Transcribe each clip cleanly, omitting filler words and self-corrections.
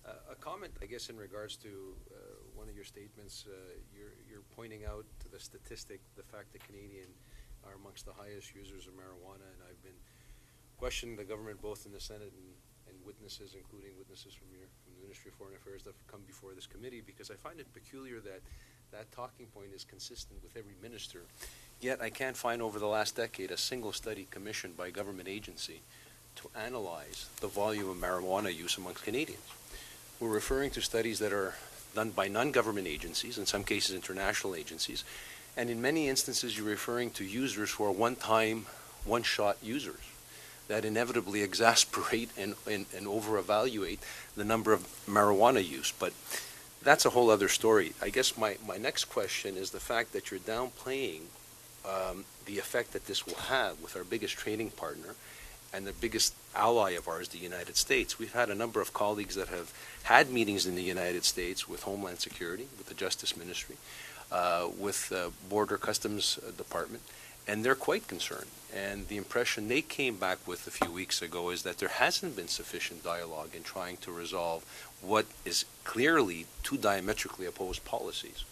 A comment, I guess, in regards to one of your statements. You're pointing out to the statistic, the fact that Canadians are amongst the highest users of marijuana, and I've been questioning the government both in the Senate and witnesses, including witnesses from the Ministry of Foreign Affairs that have come before this committee, because I find it peculiar that that talking point is consistent with every minister. Yet I can't find over the last decade a single study commissioned by a government agency to analyze the volume of marijuana use amongst Canadians. We're referring to studies that are done by non-government agencies, in some cases international agencies, and in many instances you're referring to users who are one-time, one-shot users that inevitably exasperate and over-evaluate the number of marijuana use. But that's a whole other story. I guess my next question is the fact that you're downplaying the effect that this will have with our biggest trading partner and the biggest ally of ours, the United States. We've had a number of colleagues that have had meetings in the United States with Homeland Security, with the Justice Ministry, with Border Customs Department, and they're quite concerned. And the impression they came back with a few weeks ago is that there hasn't been sufficient dialogue in trying to resolve what is clearly two diametrically opposed policies.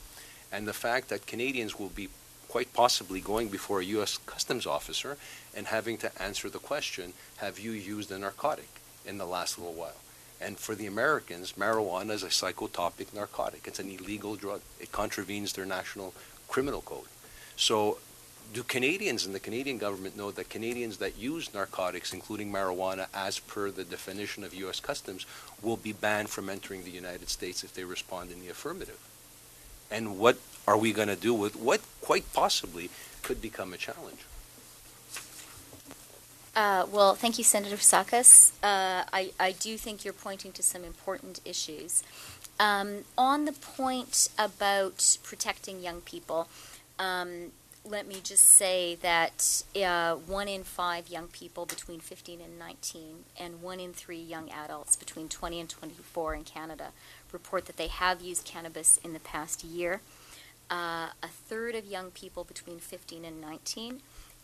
And the fact that Canadians will be quite possibly going before a U.S. customs officer and having to answer the question, have you used a narcotic in the last little while? And for the Americans, marijuana is a psychotropic narcotic. It's an illegal drug. It contravenes their national criminal code. So do Canadians and the Canadian government know that Canadians that use narcotics, including marijuana, as per the definition of U.S. Customs, will be banned from entering the United States if they respond in the affirmative? And what are we going to do with what quite possibly could become a challenge? Well, thank you, Senator Sakas. I do think you're pointing to some important issues. On the point about protecting young people, let me just say that 1 in 5 young people between 15 and 19 and 1 in 3 young adults between 20 and 24 in Canada report that they have used cannabis in the past year. A third of young people between 15 and 19,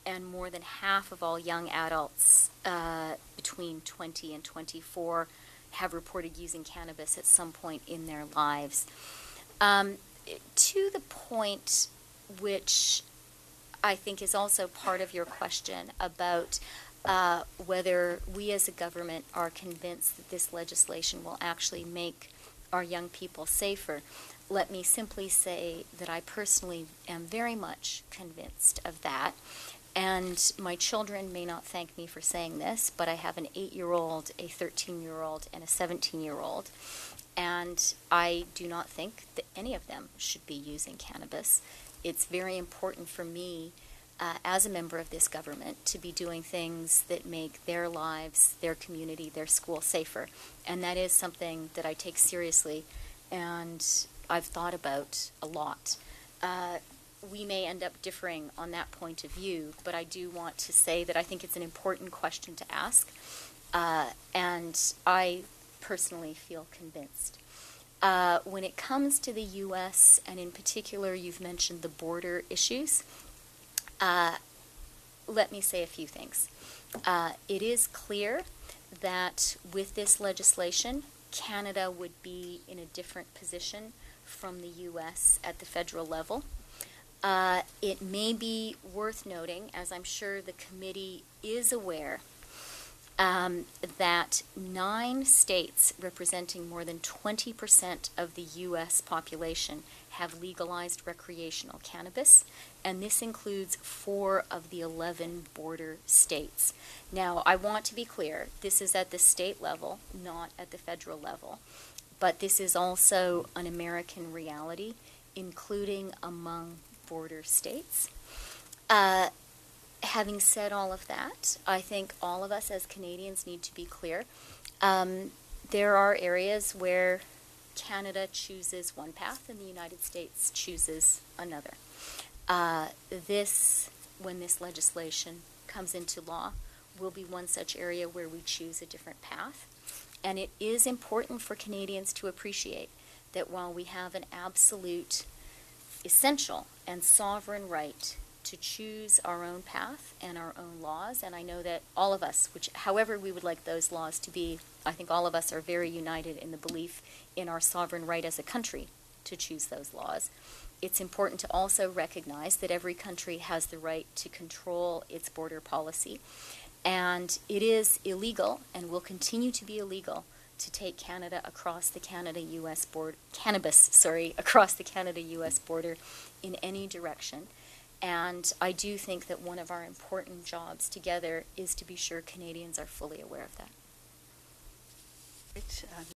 and more than half of all young adults between 20 and 24 have reported using cannabis at some point in their lives. To the point which I think is also part of your question about whether we as a government are convinced that this legislation will actually make our young people safer, let me simply say that I personally am very much convinced of that. And my children may not thank me for saying this, but I have an 8-year-old, a 13-year-old, and a 17-year-old. And I do not think that any of them should be using cannabis. It's very important for me as a member of this government to be doing things that make their lives, their community, their school safer. And that is something that I take seriously and I've thought about a lot. We may end up differing on that point of view, but I do want to say that I think it's an important question to ask, and I personally feel convinced. When it comes to the U.S., and in particular you've mentioned the border issues, let me say a few things. It is clear that with this legislation, Canada would be in a different position from the U.S. at the federal level. It may be worth noting, as I'm sure the committee is aware, that 9 states representing more than 20% of the U.S. population have legalized recreational cannabis, and this includes 4 of the 11 border states. Now, I want to be clear, this is at the state level, not at the federal level, but this is also an American reality, including among border states. Having said all of that, I think all of us as Canadians need to be clear. There are areas where Canada chooses one path and the United States chooses another. When this legislation comes into law, will be one such area where we choose a different path. And it is important for Canadians to appreciate that while we have an absolute, essential, and sovereign right to choose our own path and our own laws. And I know that all of us, however we would like those laws to be, I think all of us are very united in the belief in our sovereign right as a country to choose those laws. It's important to also recognize that every country has the right to control its border policy. And it is illegal and will continue to be illegal to take Canada across the Canada-U.S. border, across the Canada-U.S. border in any direction. And I do think that one of our important jobs together is to be sure Canadians are fully aware of that. Right.